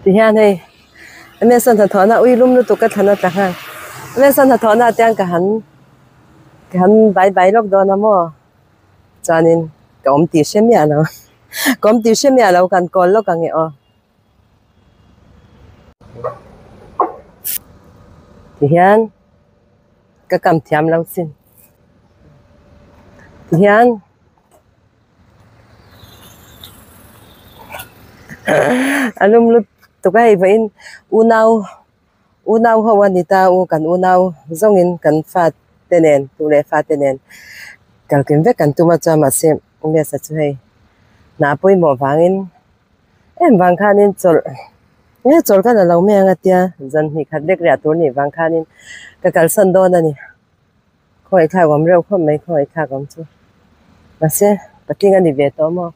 thì hiện này em san thật thọ na ui lum lu tụ cái thằng nó tặng hàng em san thật thọ na tiếng cái hắn bái lóc đó nè mò cho nên công ty xem nhà nó công ty xem nhà lâu cần còn lóc càng nghe thì hiện cái cầm thiam lâu xin thì hiện alum lu tụ cái vậy unau hoa nita u cần unau zongin cần fatenen tu le fatenen kalau kimbe kan tu macam masih biasa tu hai na poi mo wangin wang khanin chol kan lo me ngatia zan hi khatlek ria tur ni wang khanin ka kalsan do na ni khoi kha gom reu khom mai khoi kha gom chu masih patinga ni ve to mo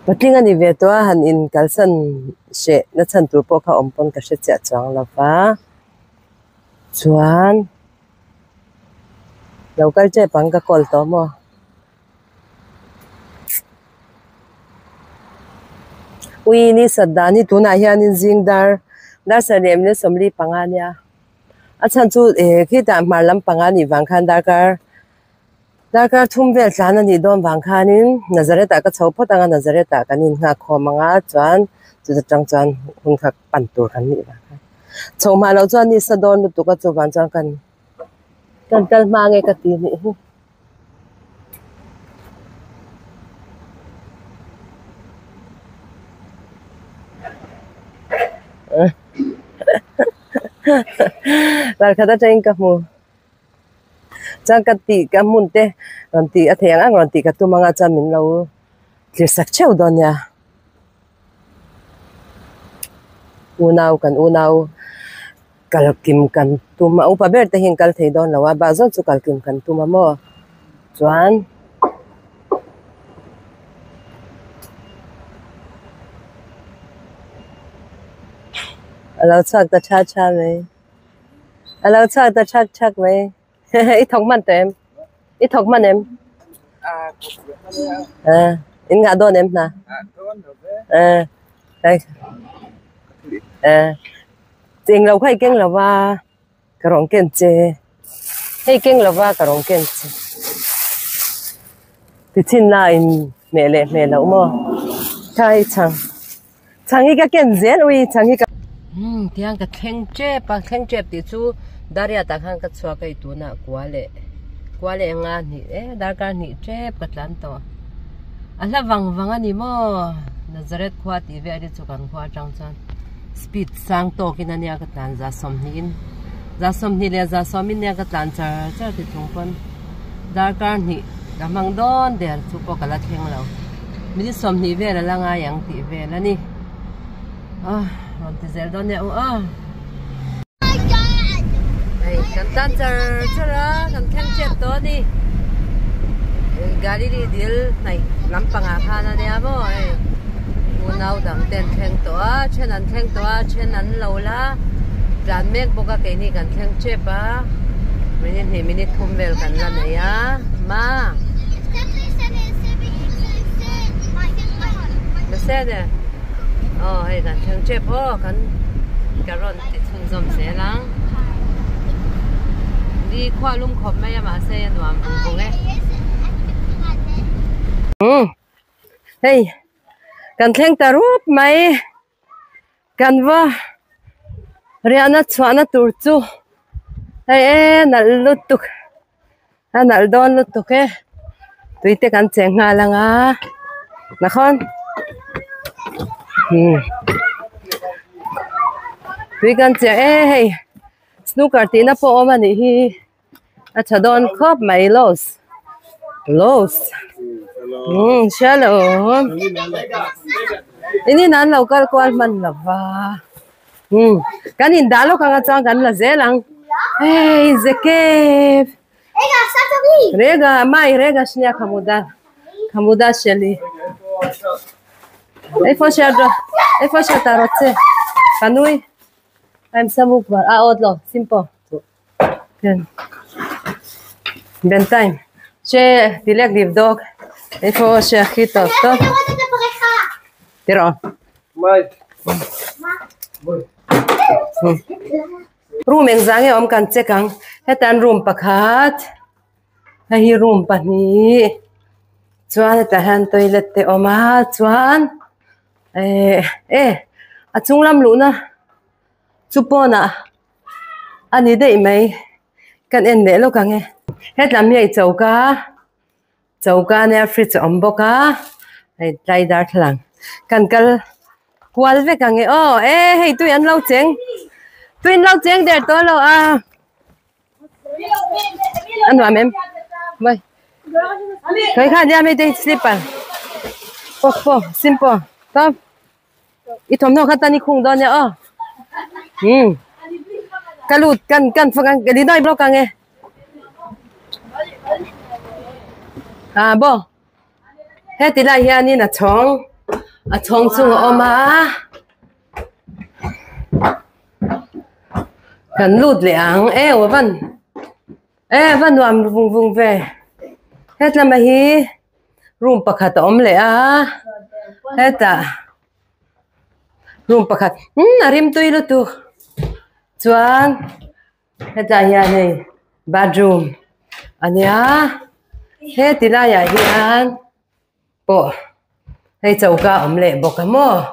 patinga ni ve to han in kalsan she na chan tur po kha ompon ka she cha chang lawa chuan lâu cái chơi bằng cái cột đó mà ui ni sada ni tu na hian in zing dar sa lem ne somli pangania achan chu khi ta mar lam pangani wang khan dar kar thum vel tlan ani don wang khanin nazareta ka chho photanga nazareta kanin nga khomanga chuan chu chang hun khak pan tur kan ni ba chho ma lo chuan ni sadon tu ka chu wan chang kan mang cái tiền này là khá trên cả mù chẳng cái tỷ cả mун te còn tỷ ở thèn ăn còn tỷ cả tu mang cho mình lâu chỉ sạch treo đó nha unau kalau kim kan tuma upa ber te hin kal thei don lawa ba zon chu kal kim kan tuma mo chuan alo chak ta cha me alo chak ta chak me ít thong man tem ít thong man em in nga don em na đây tiếng lâu hay kinh là va cái rong kinh chế hay kinh là va cái rong kinh chế thì tin lại mẹ lâu mà thay chăng cái kinh chế ui chăng cái tiếng cái khen chế thì chú daria ta khang cái xóa cái tu na qua lệ ngan thì dar cái nhị chế cái lan to ala vang anh mo Nazareth khoa thì về đi chụp ảnh khoa trong chân speed sang to kina niya katan za som ni le za somin niya katan cha ti thungpon darkar ni damang don der chu po kala theng lo mi som ni ve la nga yang ti ve la ni ron ti zel don ya ai kan tan cha kan theng che to ni gari di dil nai lampanga khana ne abo unau dang ten theng to chen an lo la ran mek boka ke ni kan theng che pa minute thum vel kan la ne ya ma se de ai kan theng che po kan karon ti chun zom se lang đi khoa lum khop mai ma se nuam bung hey kan thleng tarup mai kan wa riana chwana tur chu hey nal lutuk nal don lutuk tuite kan chenga langa nakhon tui kan che hey snooker tina po oma ni hi acha don khop mai los shalom. Ini nan local kual man lava. Kanin dalo kang atang kan la zelang. Hey, zekef. Rega shnia kamuda sheli. Ei fo tarotse. Kanui. I'm samuk bar. Odlo, simple. Ken. Bentime. Che dilek divdok. איפה שהכי טוב, טוב? תראו. room eng zang e om kan chekang hetan room pakhat hi room pani chuan ta han toilet te oma chuan a chunglam lu na chupona ani dei mai kan en le lo kang e hetlam ni ai chauka ne fridge om boka ai dai dar thlang kan kal kwal ve kang e hei tu an lo cheng twin lo cheng der to lo anh làm em vậy cái khác ra mấy đây slipper po simple top ít thầm nó khát tan đi khung đó nhá cái lụt cần phải cái đi đây bao càng nghe bo hết thì lại hiện nay là chong chung mà cần lụt liang vẫn làm vùng về hết là mà hi room pakhat om le hết room pakhat arim tui lu tu chuan hết ya nei bathroom ania hết ti la ya hian po hei chauka om le boka mo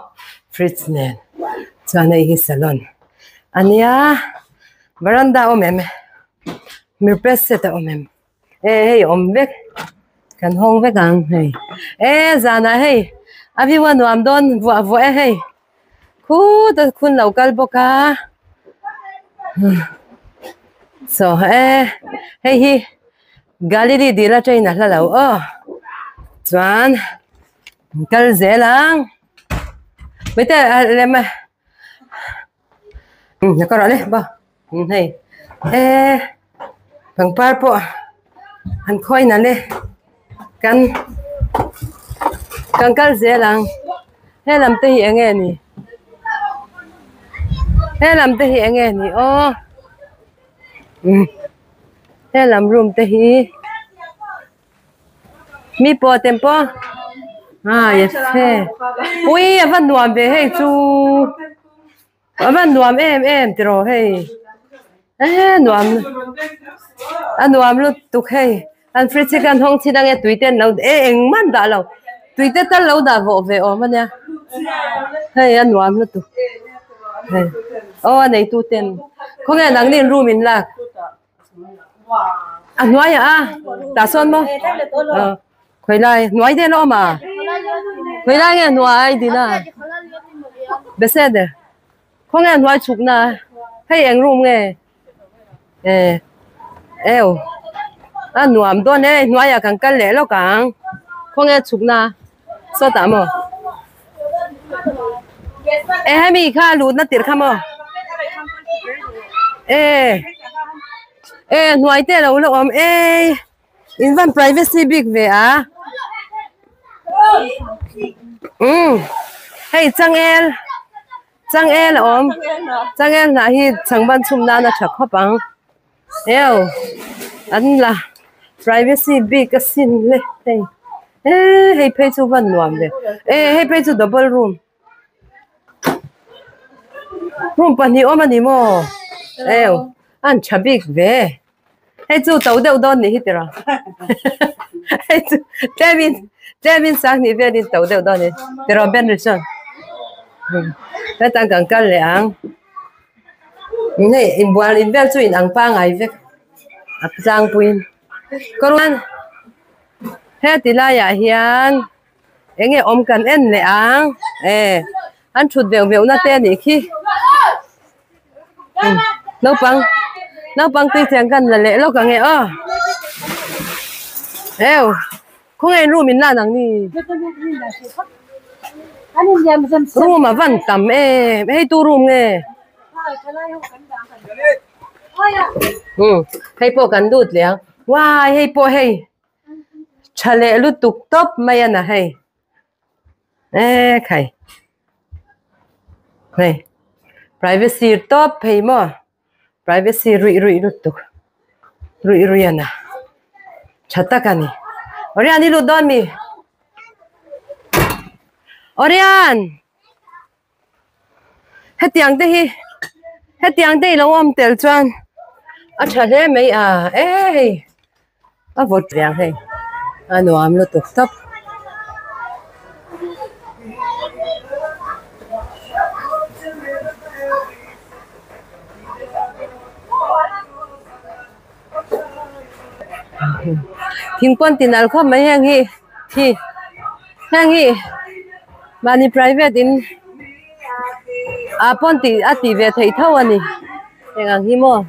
fridge nen chuan hi salon ania veranda om em mir preset om em hei om vek kan hong vek ang hei zana hei everyone nuam don vo hei khu ta khun local boka so hei hi gallery dira train la lo chuan kal zelang bete lema na ko le ba hei bằng par po han khoi na le kan dễ lang he làm te hi nghe ni he làm te hi nghe ni he làm room te hi mi po tempo yes he ui avan nuam ve hey chu avan nuam em tro hey nuam nuam lu tuk hey an fridge kan hong chi dang e tuiten lo eng man da lo tuite ta lo da vo ve ma nya hey an nuam lu tuk hey nei tu ten không nghe nang nin room in lak nuai ta son mo khoi lai nuai de lo ma khoi lai nghe nuai di na besede không nghe nuai chuk na hey eng room nghe nuam do ne nuai ya kan kal le lo kang không nghe chuk na so ta mo hai mi kha lu na tir kha mo nuai te lo lo om in van privacy big ve hey chang el om chang el na hi chang ban chum na thak khopang an la privacy big asin le hey pay chu van nuam ve hey pay chu double room pani om ani mo an chabik ve hey chu tau deu don ni hitera hey chu Devin sang ni ve din tau deu don ni tera ben rizon ta tang kang kal le ang nei in bual in vel chu in ang pa ngai ve ap jang puin koran he tilaya hian enge om kan en le ang an thut veu na te ni khi nấu băng tươi chènกันlà lẽ lo cả nghe không ai ru mình là nằng ni ru mà vẫn tầm hay tu rum nghe hay po cần đút liền wow hay po hay chale lu tuk top mày na hay khai này privacy top hay mo privacy rui lu tuk rui ana chata kani Orian ni lu don mi Orian hết tiếng đây lâu om tel chuan à thật đấy mấy à ê à vội vàng hay à nuam nó tục tấp thình quan tin al khom mấy hàng hi mani private in à ponti ati về thầy thâu anh đi ang hi mo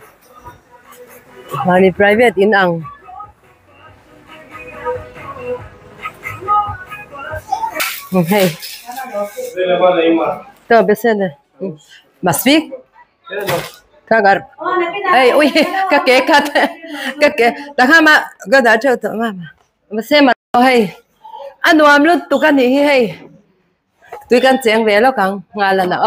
mani private in ang hey to besen masvik kagar hey ui ka ke ta ma ga da chau to ma besen ma hey anuam lut tu kan hi hey tui kan cheng ve lo kang nga la na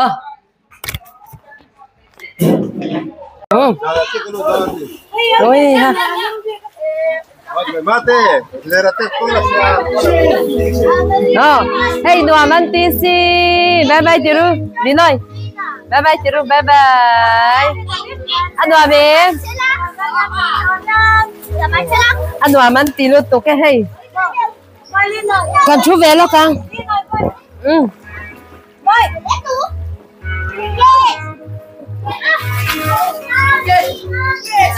oi ha mate, lérate con la hey nuam an ti si bye bye tiru binoi bye bye tiru bye bye anuam em anuam an ti lut tu ke hey kan chu ve lo kang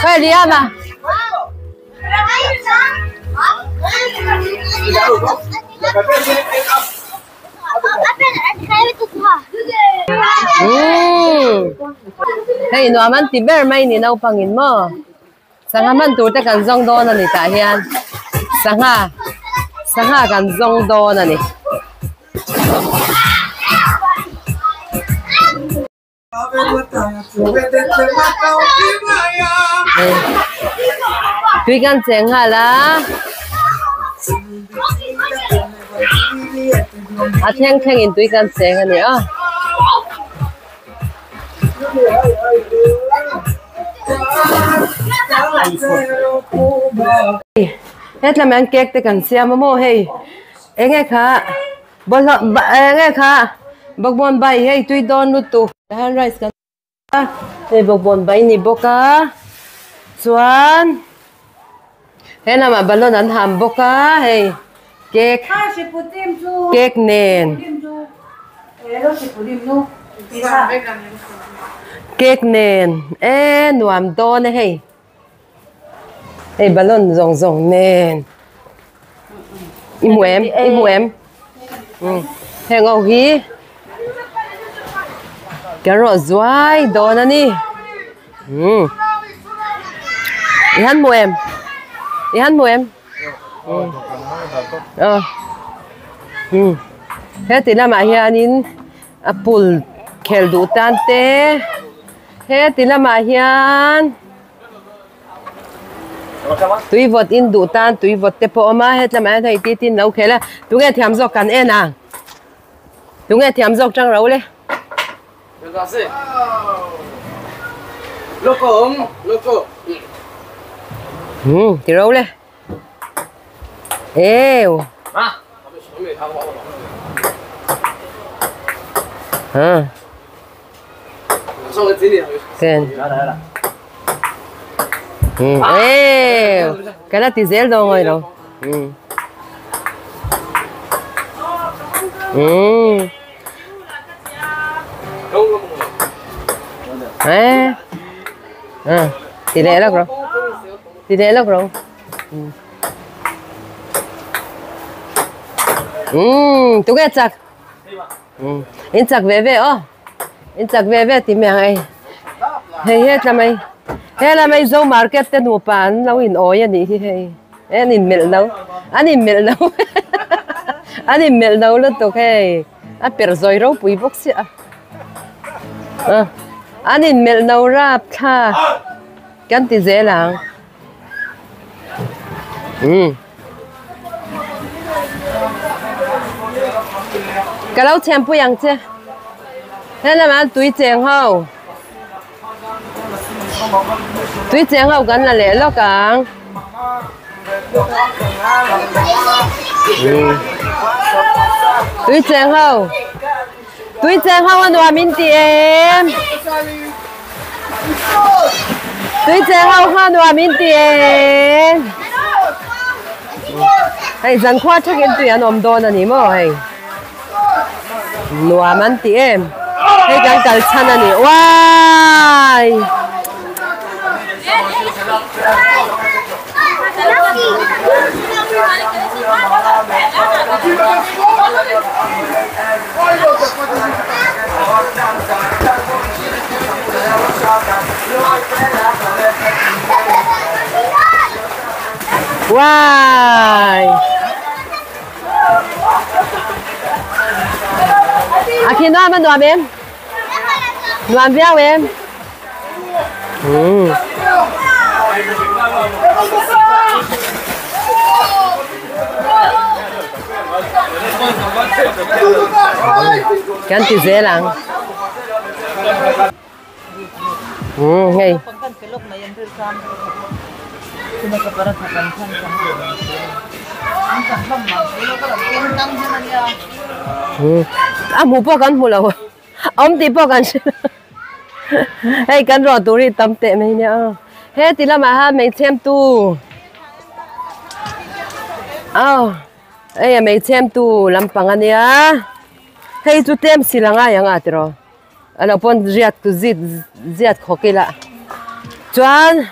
快点嘛！hey nuam ti ber mai ni nau pangin mo sanga man tu te kan zong do na ni ta hian sanga kan zong do na ni tui kan cheng ha la a theng in tui kan cheng ani hết là mang kek te kan siam mo hey enge kha bol enge kha bogbon bai hey tui don nu tu han rice kan hey bogbon bai ni boka chuan he na ma balon an ham boka hey kek nen kek nen nuam don hey hey balon zong nen imu em hey ngau hi caro zuai don ani ihan mu em he ti lama hianin apul khel du tan te he ti lama hian tui vot in du tan tui vot te po ma he lama thai ti tin lo khela tu nge thiam jok kan na tu nge thiam jok chang ro le loco thì râu lên êu kèn êu cái đó thì dễ đâu rồi đâu thì để lắm rồi tụi cái chặt in chặt về in chặt về thì mẹ ấy hết là mày dâu market tên mua bán lâu in oi anh đi hay anh in mệt lâu anh in mệt lâu luôn tụi cái anh per rồi đâu bui bốc xí anh in mệt lâu ra ha cái thì dễ làm cái lâu xem bữa yang chứ thế là mà túi chèn hậu gần là lẽ lo càng túi chèn hậu Tuổi trẻ hao anh nuam min tiền. Tuổi trẻ hao nuam min tiền. Hey, dân khoa chắc em tuổi anh ôm đòn anh mà hey. Nuam min tiền. Hey, cái cල් chăn anh wow. Wow. Aki nuam anh nuam em. Nuam béo em. Ganti dễ lắm. Ngay. Mua bao gan mua đâu? Ông đi bao gan? Hey, gan rồi tôi đi tắm tệ mấy nhá. Hey, tí là mà ha mấy xem tu. Hey, mấy xem tu làm bằng anh nhá. Hey, tu tem xí là ngay ang atro. Ano pon riat tu ziat khoki la. Chuan,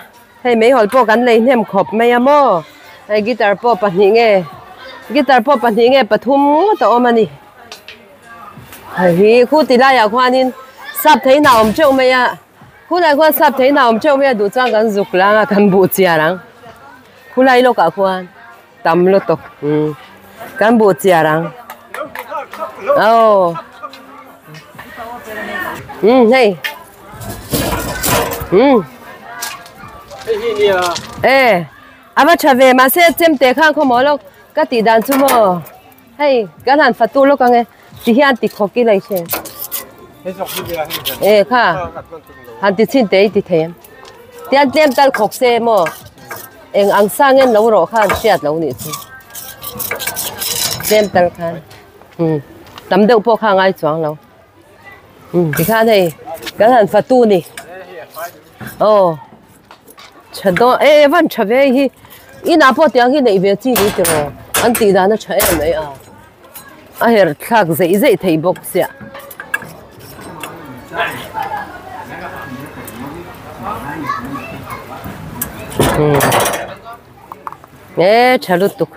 hey mấy hồi po gan lấy nem khop mấy amo. Hey, guitar po pan hinge pathum to omani. Hey, khu tí la ya khoanin sắp thấy nào ông châu mấy à. Khu này khoan sắp thấy nào ông châu mấy à đủ trang gan dục lang gan bu chia lang. Khu này lo cả khoan. Tam lo to. Gan bu chia lang. Oh. Hey. Eh. Aba chave mà sẽ xem te khang không mỏ lo cái tỷ đàn chú mò. Hey, cái hàn phát tu lo cái nghe. Thì hiện thì khó cái này xem. Eh, kha. Hàn thì xin te thì thêm. Thì anh xem tal khó xem mò. Anh sang em lâu rồi khan xét lâu nị. Xem tal khan. Tầm đầu po khang ai choang lâu. Thì khan này cái hàn phát tu nị. Oh. Chả đó, vẫn chả về hi. Ý nào po tiếng hi này về chi đi rồi. Anh tỷ đàn nó chả em ấy à. Ai khác dễ thấy bốc xịa. Chả lụt tục.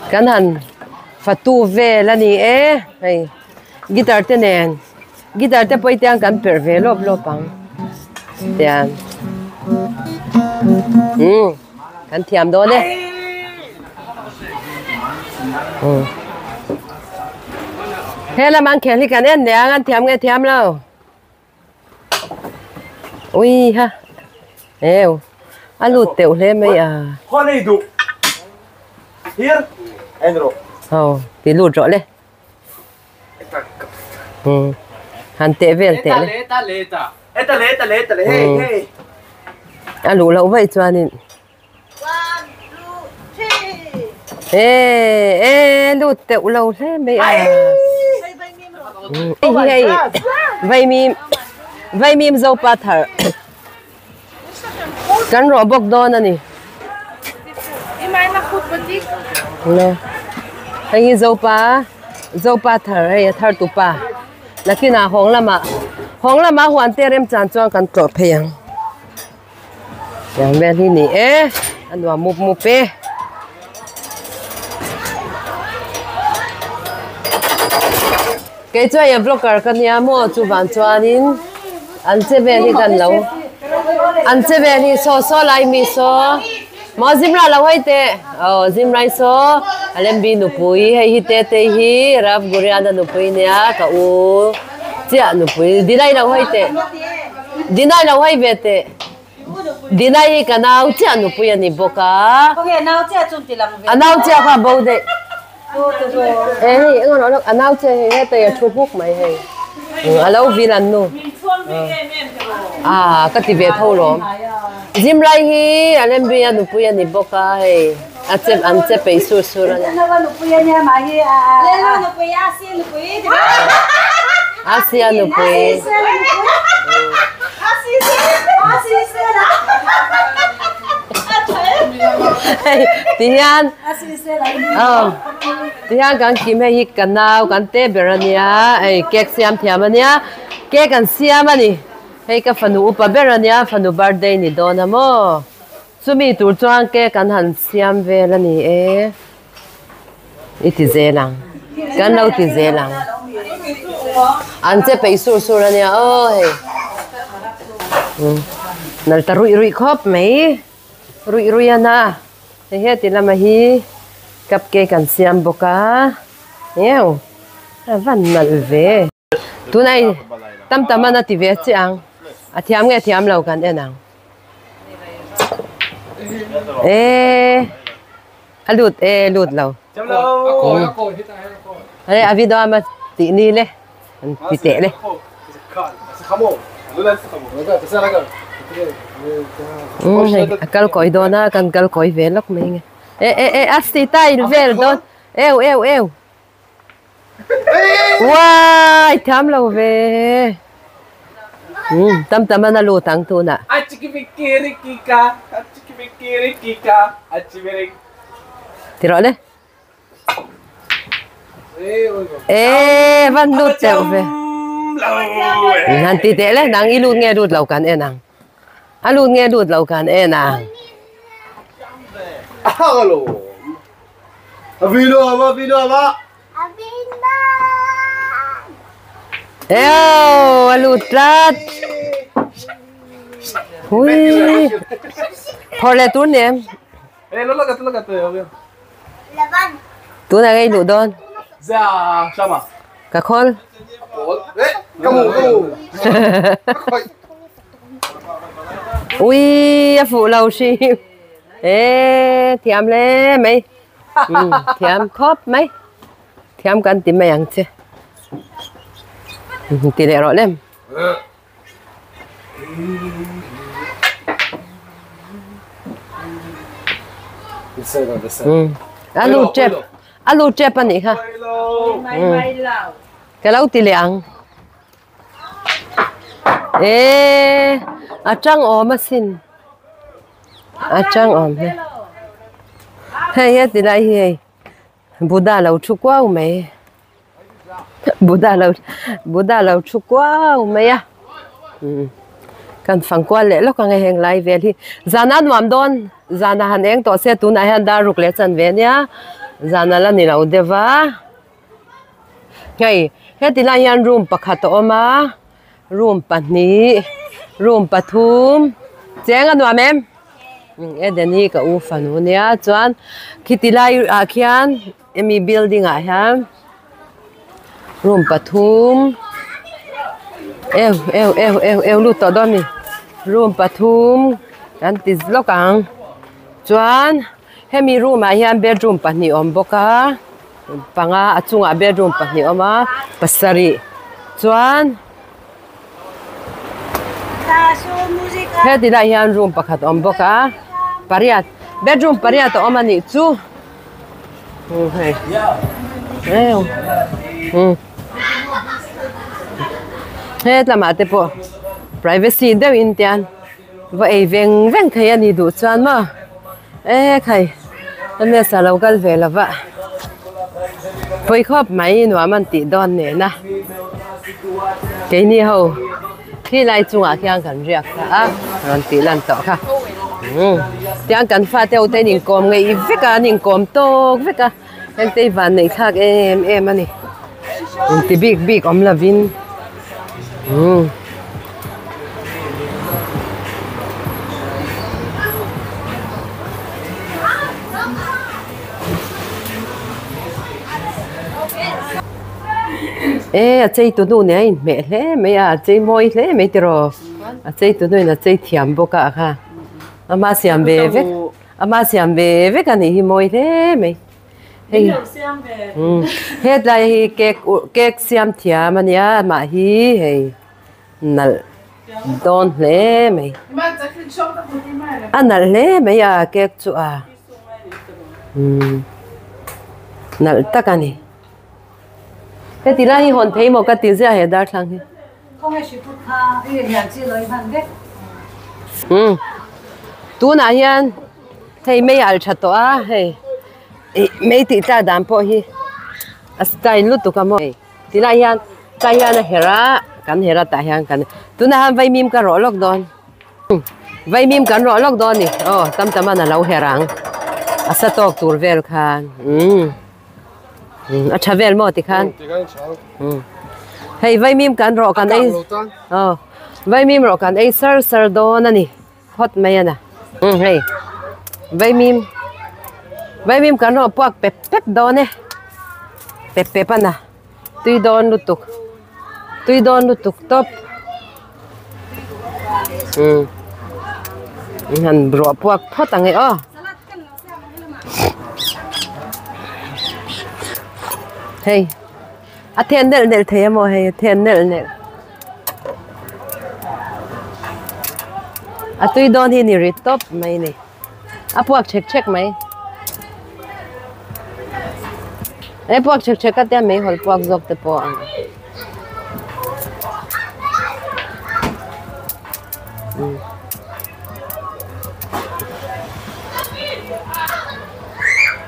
Cái hàn phát tu về là nị này. Guitar tên nè. Guitar tên bôi tiếng cần per về lốp bằng. Tiền. Cần thiam đó nè. Thế là mang khen thì cần em nè, ăn thiam nghe thiam đâu. Ui ha. Eo. Ăn lụt tiểu lên mấy à. Khoan này đủ. Here. Andro. Thì lụt rõ lên. Hàn tệ về tệ lên. Eta le. Hey. À lũ lâu vậy cho nên. 1, 2, 3. Lụt tiểu lâu thế mấy à. Hey. Vay mìm dâu pa thở. Kan ro bok don ani. Imay na khut batik. No. Hay dâu pa thở hay thở tu pa. Laki na hong lama huan terem chan chuang kan ko pheyang. Yang ben hi ni anwa mu pe. Cái cho em vlogger kan ya mo chu ban chuanin an che ve hi kan lo. An che ve hi so lai mi so. Mo zimra lo hai te. Zimrai so alem bi nu pui hi te hi rap guriana nu pui nia ka u. Chia nu pui dinai lo hai te. Dinai lo hai ve te. Dinai ka nau chia nu pui ani boka. Okay, nau chia chun ti lam ve. Anau chia kha bo de. Ngon nó anau chia he te chu phuk mai he. Alo vilan nu. Cái ti ve thâu lo. Jim lai hi alem bi anu pui ani boka he. An che pe sur ra. Na wa nu pui nia ma hi a. Le wa nu pui a si nu pui. Asia no pui. Tihan. Tihan kan kim hay hik kan nau kan te berania. Ay kek siam tiamania. Kek kan siam ani. Hay ka fanu upa berania fanu birthday ni dona mo. Sumi tur chuan kek kan han siam velani e. Iti zelang. Kan lau ti zelang. Ante pe sur surania oi. Nal ta rui khop mai. Rui ana. He ti lama hi cupcake kan siam boka. Eo. Van nal ve. Tu nai tam tamana ti ve chiang. A thiam nge thiam lau kan enang. Alut lut lau. Chăm lâu. Đây avido ama ti ni le. Ti te le. Akal koi dona kan kal koi ve lok mai nge. Asti tai vel don. Eu. Wai tham lau ve. Tam tamana lu tang tu na. Tiro le. Van lut cheu ve. Nanti te le nang ilut nge lut lau kan enang. Alut nge lut lau kan enang. Alo. Avino ama. Alut rat. Hui. Phole tu nem. Lo lagat. Tu na ngay lut don. Dạ, sao mà? Cả khol. Đấy, kamu. Ui, phụ lâu xì. Thiam le mấy. Thiam khóc mấy. Thiam cần tìm mày ăn chứ. Tỷ lệ rõ lên. Alu chép anh ấy ha. Cái lâu tỷ lệ ăn. Trăng ôm xin. Trăng ôm. Hey, tỷ lệ hey. Buddha lâu chúc quá mày. Buddha lâu chúc quá mày à. Kan phang qua lệ lúc ngày hẹn lại về thì zana nuam don zana han eng to se tu na han da ruk le chan ve nia zana la ni lo deva ngai he ti la yan room pakhat oma room pani room pathum cheng nuam em edeni ka u fanu nia chuan khitilai a khian emi building a ham room pathum eu lu to don ni room pathum kan ti lokang chuan hemi room a hian bedroom pahnih awm boka panga achunga bedroom pahnih awma pasari chuan he ti la hian room pakhat awm boka pariat bedroom pariat awm ani chu hei he tlama te po privacy deuh in tian va ei veng thei ani du chuan ma khai ane sa local ve lova poi khop mai nuam an ti don ne na ke ni ho khi lai chunga khiang kan riak ta ron ti lan to kha tiang kan fa teu te ning kom ngei veka ning kom to veka en te van nei khak em ani ti big om lavin chơi tụi nó này mẹ thế mẹ chơi môi thế mẹ tiro chơi tụi nó là chơi thiam bốc cả ha ama xiam về với cái này môi thế mẹ hết lại kek xiam thiam anh ya mà hi hey nal don le mẹ nal le mẹ ya kek chu nal ta cái này cái tí là hồn thấy một cái tí gì hết đa thằng hi không hay chịu tha ý nhà chỉ lấy hàng đấy tu na hian thấy mấy al chặt to à hey mấy tí ta đam po hi askai lu tu kamo tí là hian ta hian hera kan hera ta hian kan tu na han vai mim ka ro lok don vai mim kan ro lok don ni tam tam na lo herang asa tok tur vel khan acha vel mo ti khan hey vai mim kan ro kan ei vai mim ro kan ei sar don ani hot mai ana hey vai mim kan ro puak pep don ne pep pana tui don lutuk top han ro puak phot angai hey a then nel the mo hey then nel a tui don hi ni ri top mai ni a puak check mai e puak check ka te mai hol puak zok te po ang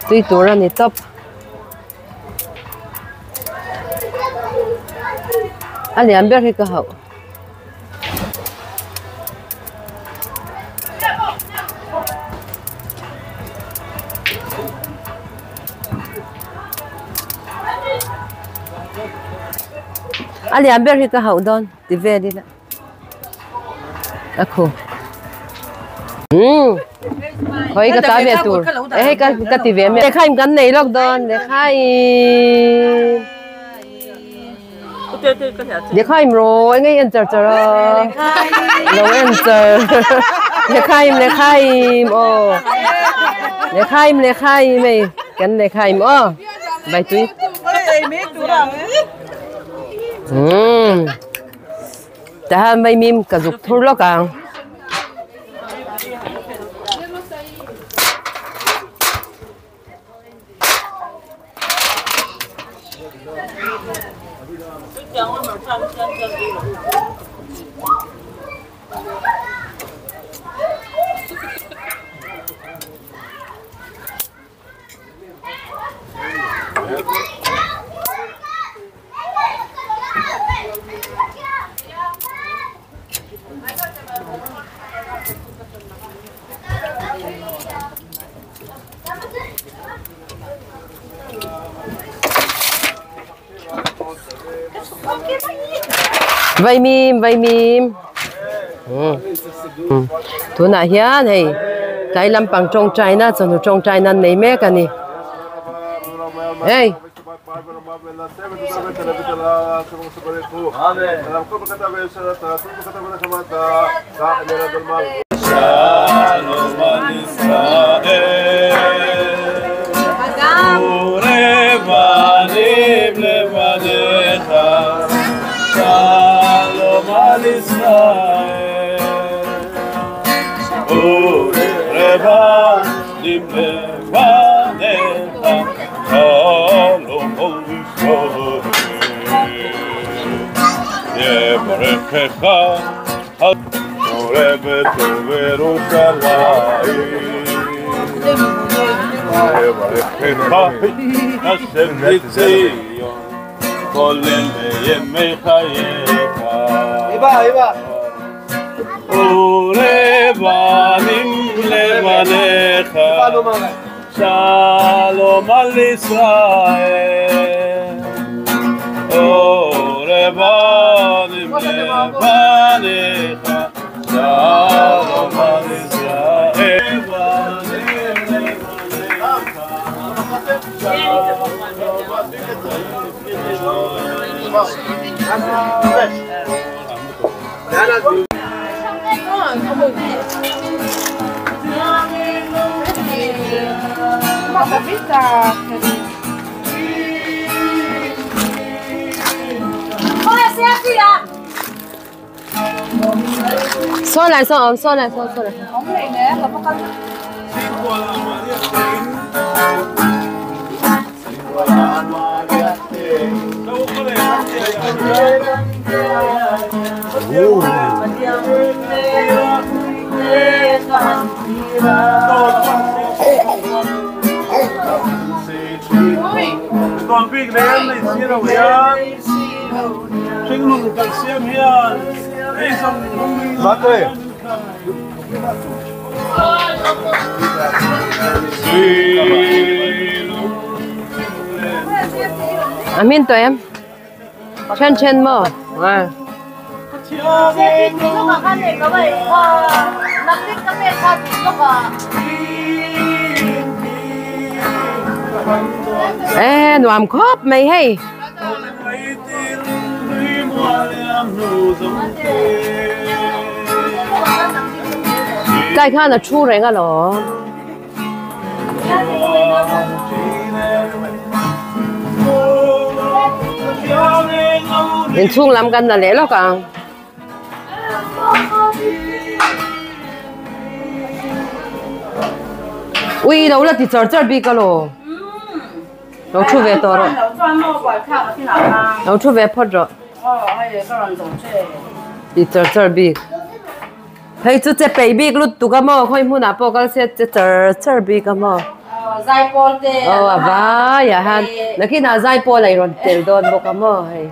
tui tura ni top ali amber hi ka hau ali amber hi ka hau don ti ve di la akho khoi ka ta ve tur e ka ti ve me khaim kan nei lok don le khai để khai rồi ngay ăn chờ lâu ăn chờ để khai để khai mày cái để khai bài túi ta mày mìm cả dục thua lo càng vay mìm thu nãy hiền hey cái làm bằng trong trái na cho nó trong trái na này mẹ cái này hey Shalom al Israel. Rebanim levanecha. Shalom al Israel. xô lại. Ông này nè, là có con. Còn bị lên này xí đâu vậy? Trinh luôn cả xiêm hiền. Đây xong Bắt ơi. Amin tụi em. Chen chen mơ. À. Ê, nuam khóc mày hay. Cái khăn là chu rồi nghe lỗ. Mình chung làm gần là lẽ lo cả. Ui, đâu là thì chờ bị cái lỗ. Nó chu về to rồi. Nó chu về phật rồi. Thì chờ bị. Hay chú chế baby lúc tụi cái mò khơi muốn nạp cái sẽ chờ bị cái mò. Zai pol te. Vâng, ya han. Là khi nào zai pol lại rồi tiền đồn một cái mò hay.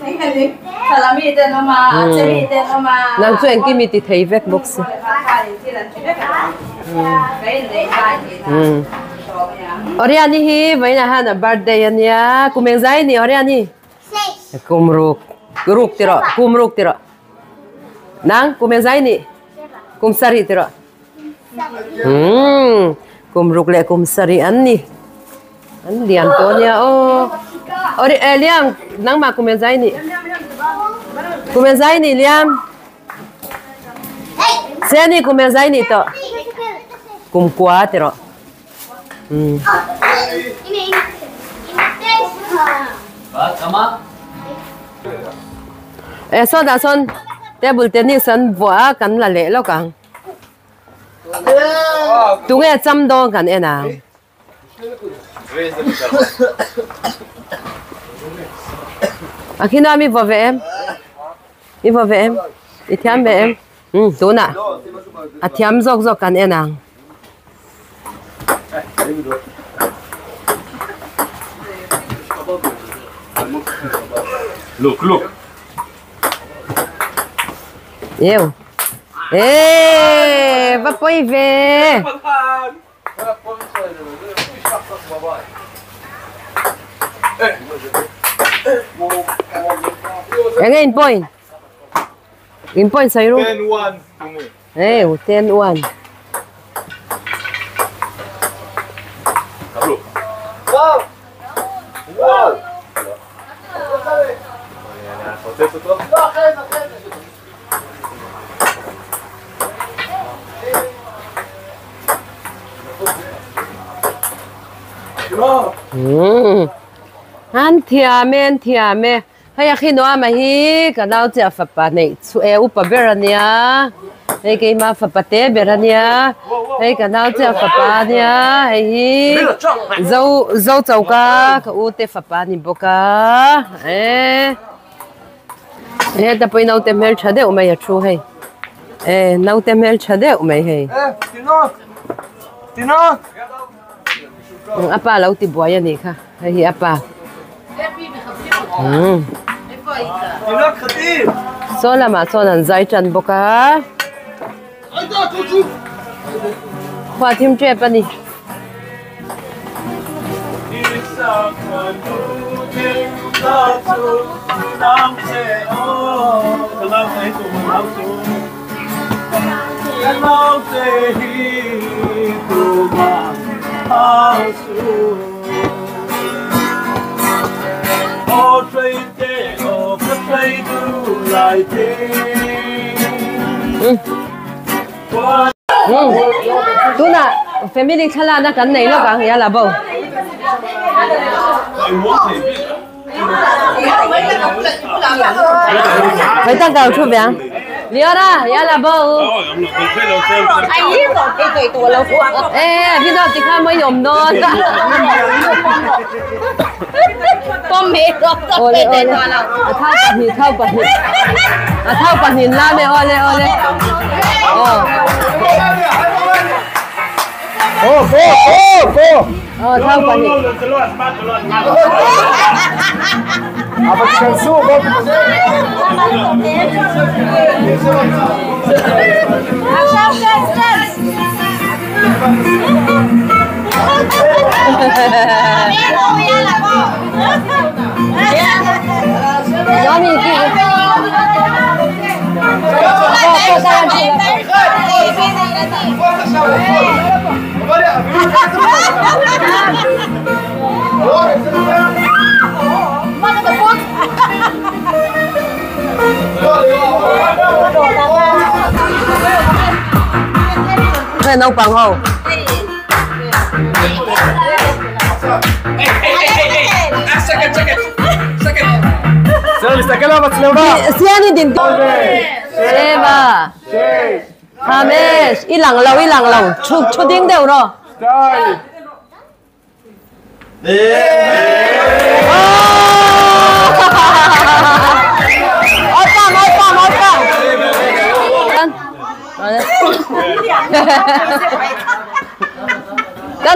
Salami te no ma, chemi te no ma. Nàng chuyện kia mình thì thấy vết bốc xí. Oriani hi, vậy là han là birthday anh ya. Cùng mình dai ni Oriani. Cùng ruk tiro. Nang cùng mình dai ni. Cùng sari tiro. Cùng ruk le cùng sari anh ni. Anh lian to nha. Ori liam nang ma cùng mình dai ni. Cùng mình dai ni liam. Xe ni cùng mình dai ni to. Cùng quá tiro. Son đã son table tennis sân vua cần là lẽ lo càng tụi nghe chăm đo cần em nào khi nào mi vào về em đi thiam về em tụi nè thiam dọc cần em nào Look. Yêu. Ê, bà bơi về. Em nghe point. In point sao rồi? 10-1. Ê, 10-1. Wow. Anh thiam mẹ hay khi nó mà hi cái nào chỉ phật bà này chú em upa berania hay cái mà phật bà té berania hay cái nào chỉ phật bà nia hay hi dâu cái u té phật bà ni boka tập bây nấu tem hel chade u mày chú hay nấu tem hel chade u mày hay Tino apa lau ti buaya ni kha hay apa Tino khati so là mà so là giải trần boka khoa thêm chuyện bên đi tú nè family chala na kan nei lo ka ya la bo phải tăng cao chút bé Liora, yala bau.พี่น้องที่ข้าไม่ยอมนอนก็ไม่ก็เป็นแต่นอนเราเท่าปะหินเท่าปะหินล่าไม่โอเลยโอ้เท่าปะหินאבל תכנסו, בואו עכשיו קץ. יאללה בוא. יומי Thế nấu bằng không? בסדר, להסתכל על המצלמה. siani din 7 5 ilang law 초딩 되오러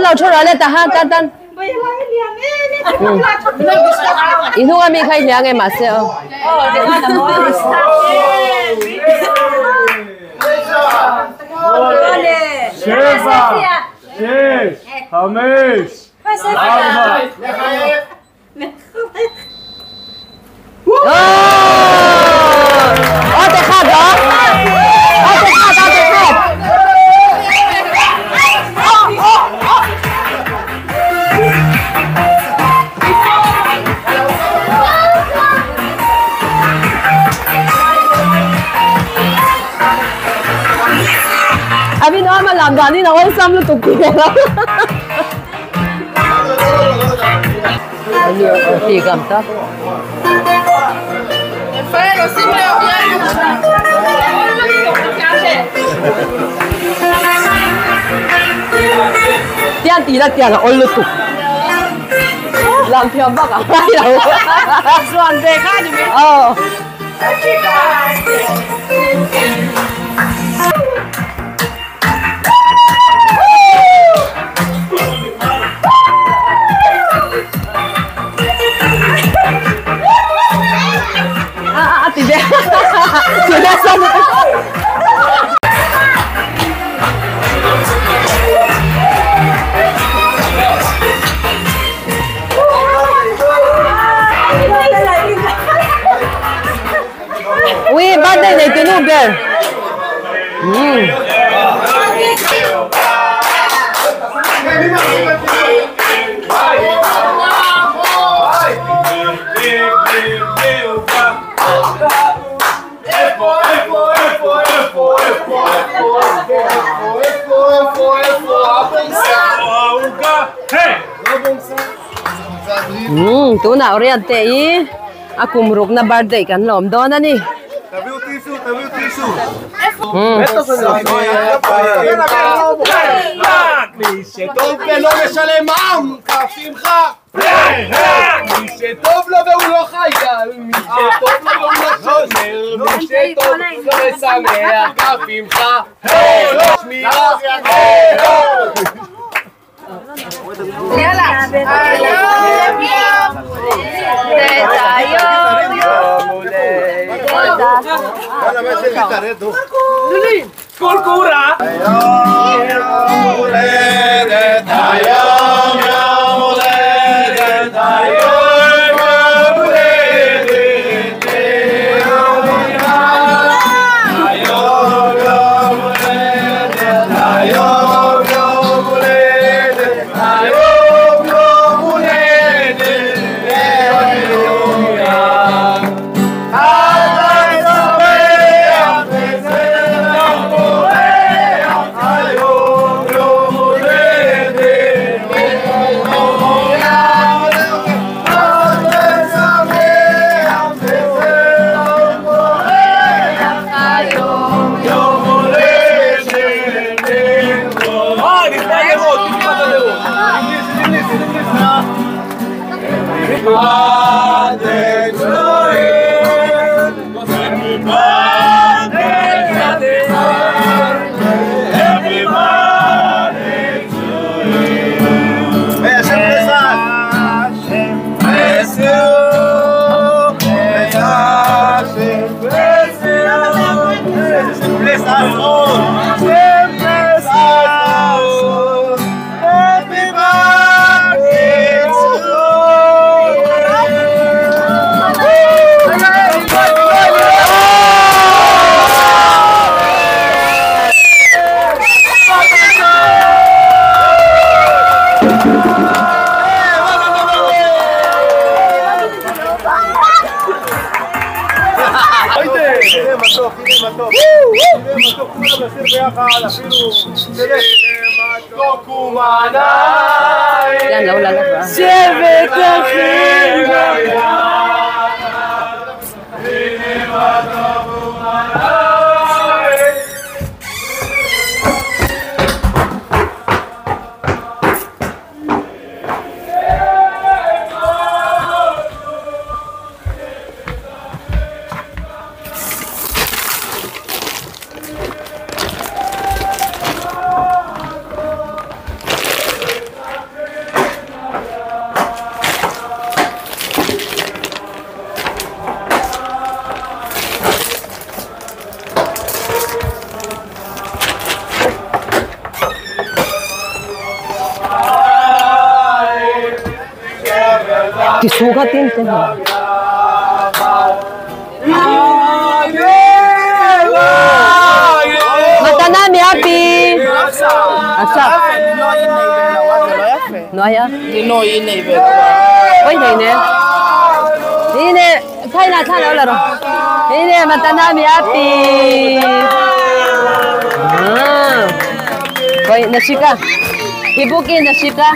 เราช่วยอะไรแต่ห้าตันอีทุกคนมีใครเลี้ยงไงมาเสียแต่ขาดเหรอพี่น้องมาลำดานนี่เราให้ซ้ำแล้วตุกตีแล้วเดี๋ยวตีกันต่อเตี้ยตีแล้วเตี้ยแล้วโอ้ยลุกลำเพียงบ้ากับใครเราส่วนเด็กข้าอยู่ไหมtidak sudah sama wih badai deh itu nuber tu nak orang teh, aku meruk na birthday kan lom dona ni. תביאו טישו. מי שטוב ולא משלם מע"מ, כפימך. מי שטוב לו והוא לא חייל, מי שטוב לו והוא לא שומר, מי שטוב לו משמח, כפימך. שמירה. יאללה. קורקורה יום הולדת היום, יום הולדת היום, יום הולדת היום, יום הולדת היום, יום הולדת היום, יום הולדת הנה מתוק, הנה מתוק. הנה מתוק, כולם נסיר ביחד, אפילו... הנה מתוק ומעניים. יאללה, אולי לבא. שבט אחים ביחד. הנה מתוק ומעניים. Disugat din ito. Matanami, happy! Asap. Noya? No, yine be. Oy, nene. Nene, kaina chana ularo. Nene, matanami, happy! Oy, nashika. Ibuki, nashika.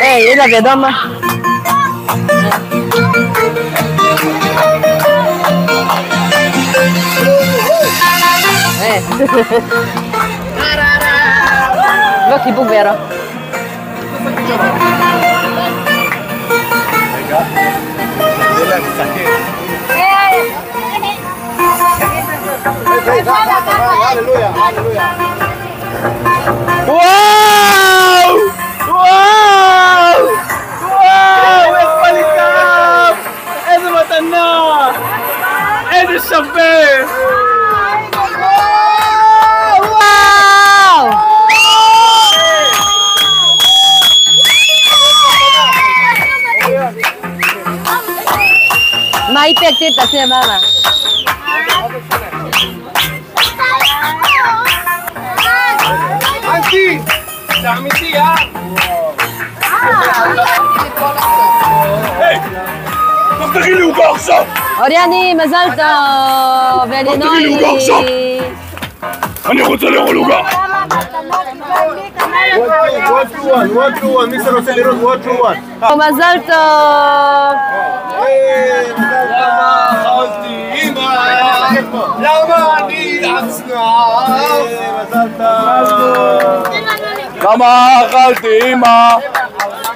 Eh, ila vya doma. Eh. Lo kibuk vero. Hallelujah, hallelujah. וואו! וואו! וואו! איך פליטם! איזה מתנה! איזה שווה! Wow! Mai pekti tasnya mama. אנטי! זה אמיתי, היי! תפתחי לי עוגה עכשיו! Oriani, מזל טוב! תפתחי לי עוגה עכשיו! אני רוצה לאכול עוגה! one to one, מי שרוצה לראות one to one. מזל טוב! למה אכלתי אמא? למה אני עצמה? מזל טוב. למה אכלתי אמא?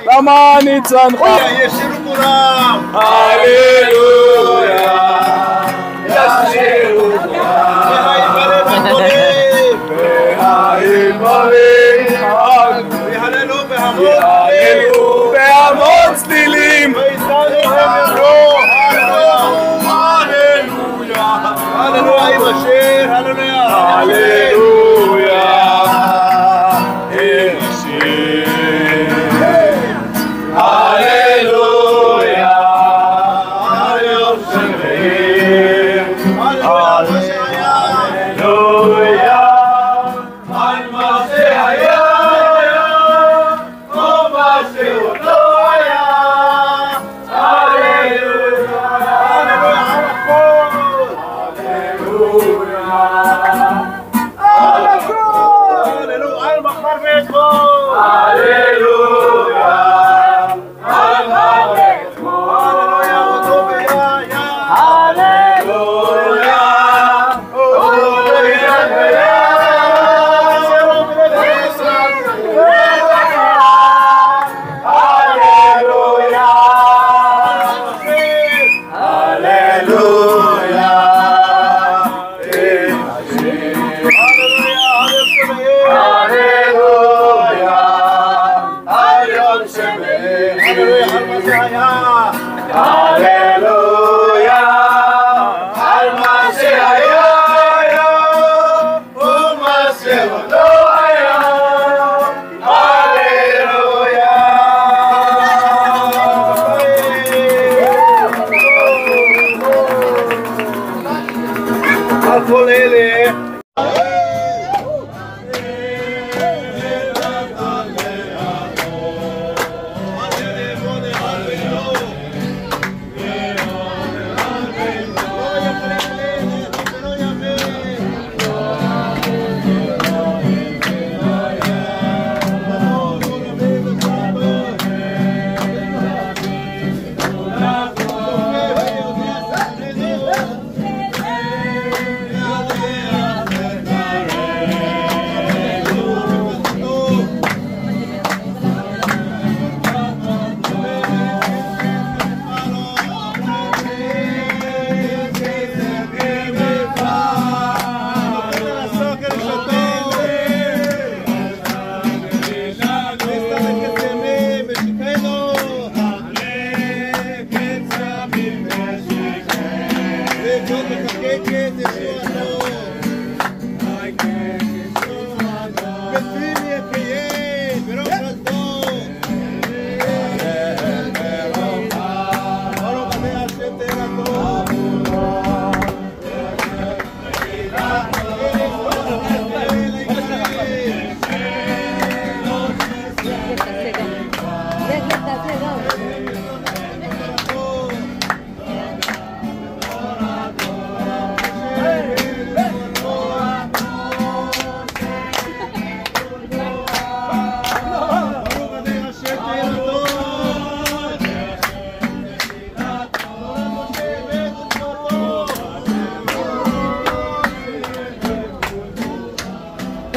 למה אני צנחה? ישירו כולם. הללויה! ישירו כולם. והללו בהמון צלילים! הללויה עם השיר, הללויה. הללויה! עם השיר. הללויה! על יום של רעים. הללויה! על מה שהיה או מה שעוד לא היה. הללויה! כל אלה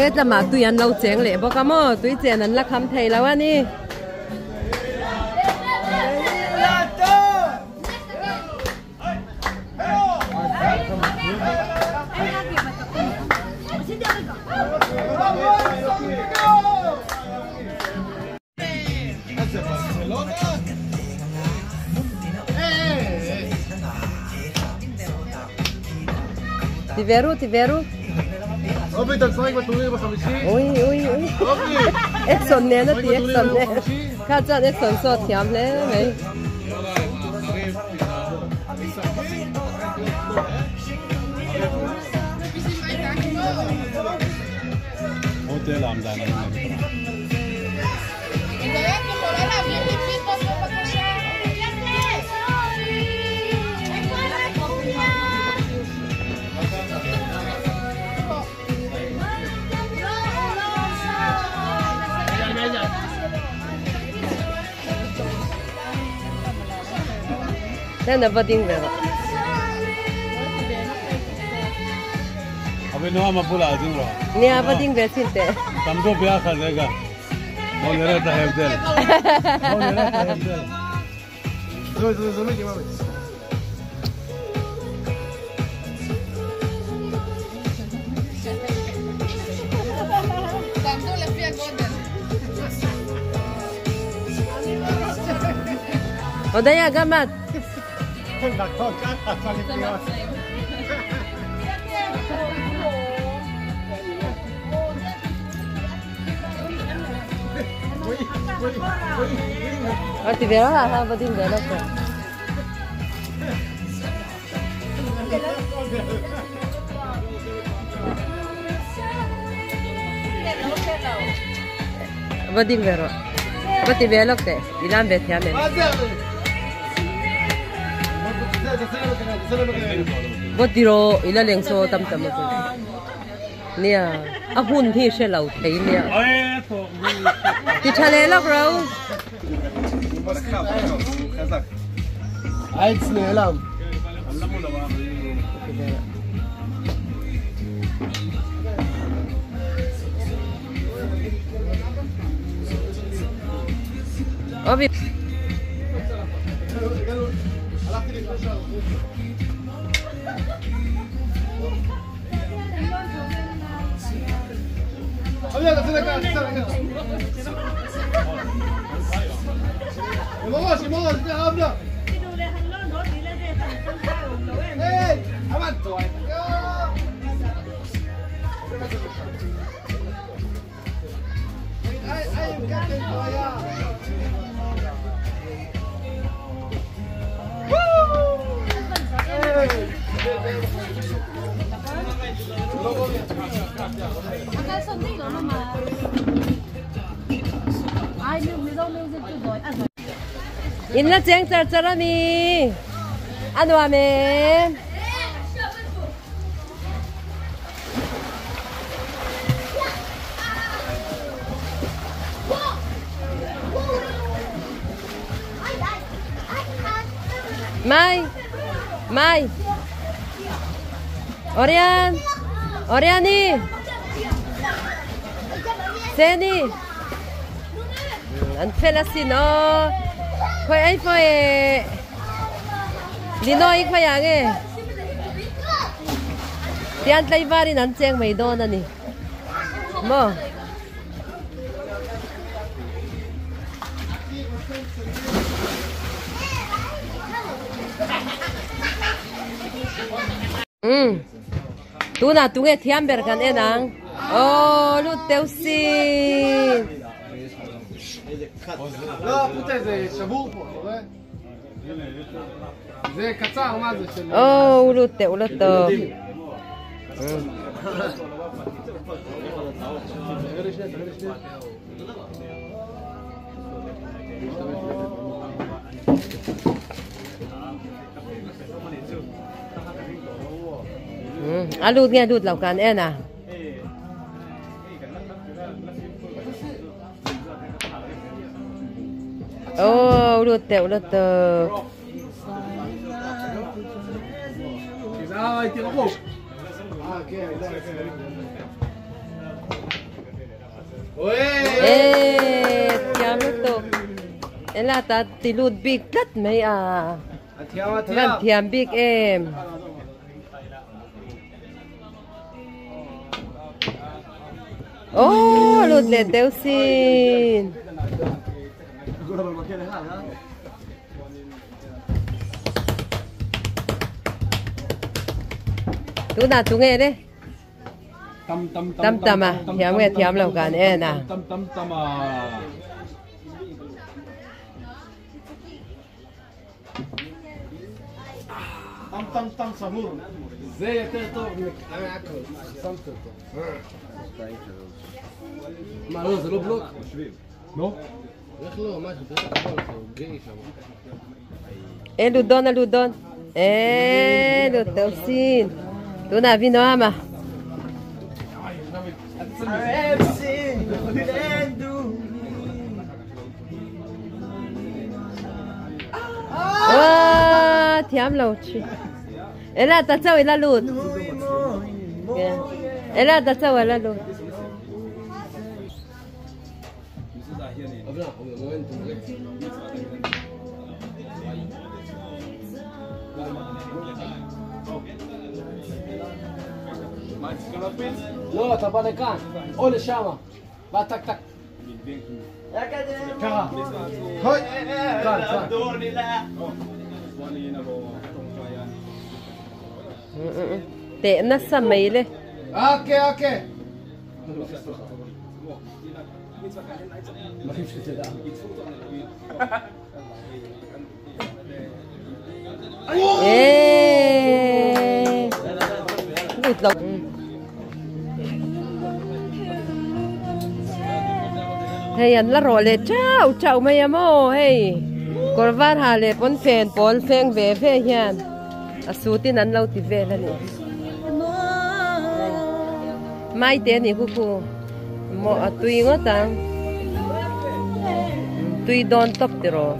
Wait là mà tụi anh lâu chén lệ bó cam ơ tụi chén anh là khám thầy lâu anh đi תיברו אובי, אתה משחק בטורניר בחמישי? אוי אובי! אקסון נהנתי, אקסון קצת אקסון סוד חיים להם הוטל עמדן Nè vợ tiếng về rồi. अबे nuam apula ajung ro. Nè vợ tiếng về xin tệ. Tamko bia khar dega. Mo lera ta hebdel. Mo lera ta hebdel. Rồi, kìa mami. Odaya gamat. Ti vero ha vợ tiếng về đâu rồi. Vợ tiếng về rồi. Vợ ti về lúc đấy, đi làm về theo mình. Vợ đi rồi, ý là liền số tâm tâm rồi. Nè, hun thì sẽ lâu thấy nè. Đi trả lời lúc rồi. Eins nehlam. Obi. In là chén char char mi ăn hoa mẹ Mai Oriani Seni anh phải là xin nó khoai ấy phải đi nói khoai à nghe thì anh lấy vào đi nắn chén mấy đô nè mò tu na tu nghe thiam ber kan enang lu teu si לא, פוטה זה שבור פה, אתה רואה? זה קצר, מה זה של... הוא לא טוב. Lụt nghe lụt lẩu cán en à? Lụt tẹo. Rồi, tiếng khổ. thiam nó tục là ta tì lụt big tất mấy à gần thiam big em lụt lên đeo xin tú nào tú nghe đấy tâm tâm à thiam nghe thiam lâu cả nè nè tâm à tâm סמור. זה יותר טוב מהכל. שם אותו. מה לא, זה לא בלוק? לא? איך לא? מה, זה יותר טוב, הוא גיי שם. אלודון, אלודון. תאוסין. tú nào vi nó mà thiam lâu chứ ấy là ta chơi là lụt ấy là ta chơi là lụt לא, אתה בא לכאן, או לשם, בא טק טק. ככה. חוי. כאן, כאן. tệ nó sầm mấy đấy. Ok. Lụt lộc. Hey anh là rồi lệ chào mày em ô hey còn vắt hà lệ bón phèn về hiền số tiền ăn lâu thì về là nè mai tiền thì cô mò tùy ngó tang tùy đòn tóc thì rồi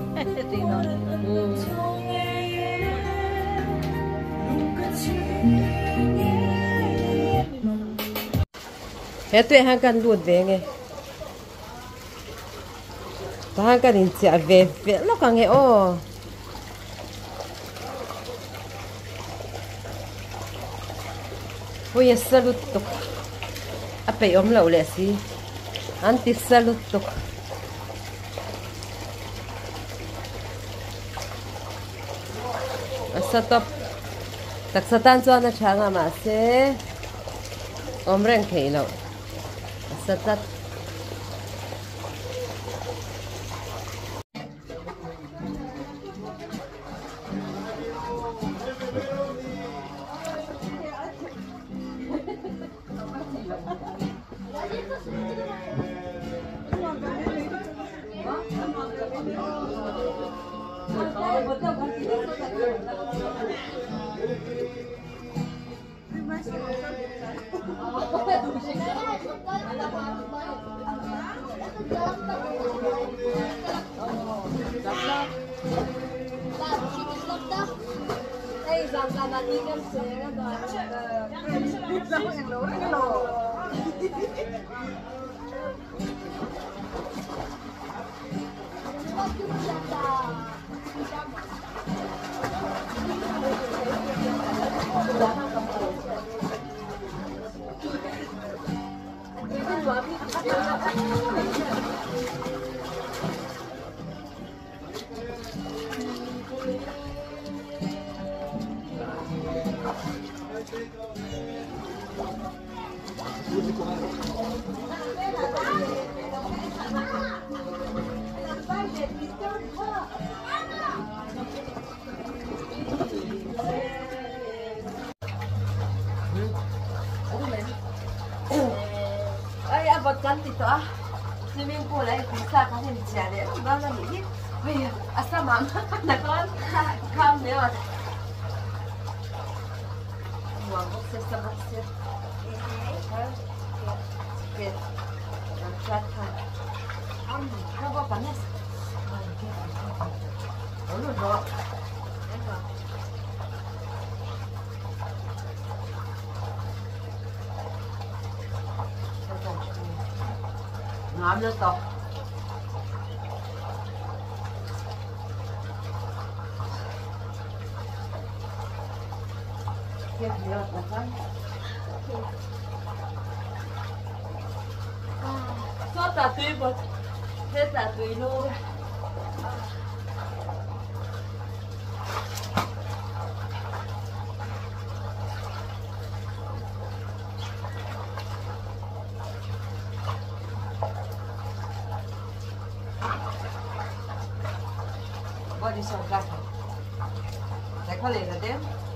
hết tùy hàng căn lụt về nghe ta cái đình chả về nó càng nghe ô ôi salut tuk apa lâu lẹ si anti salut tuk asatop tak satan cho nó changa mà se reng khẩy lâu asatat cantik tu swimming pool ay bisa kasi diyan ba na ni asa ma'am nakon kam niyo wow boxer sa boxer okay chat apa panas ano do ngắm nó to có tà tùy một hết tà tùy luôn body shot gắt này có liền là đếm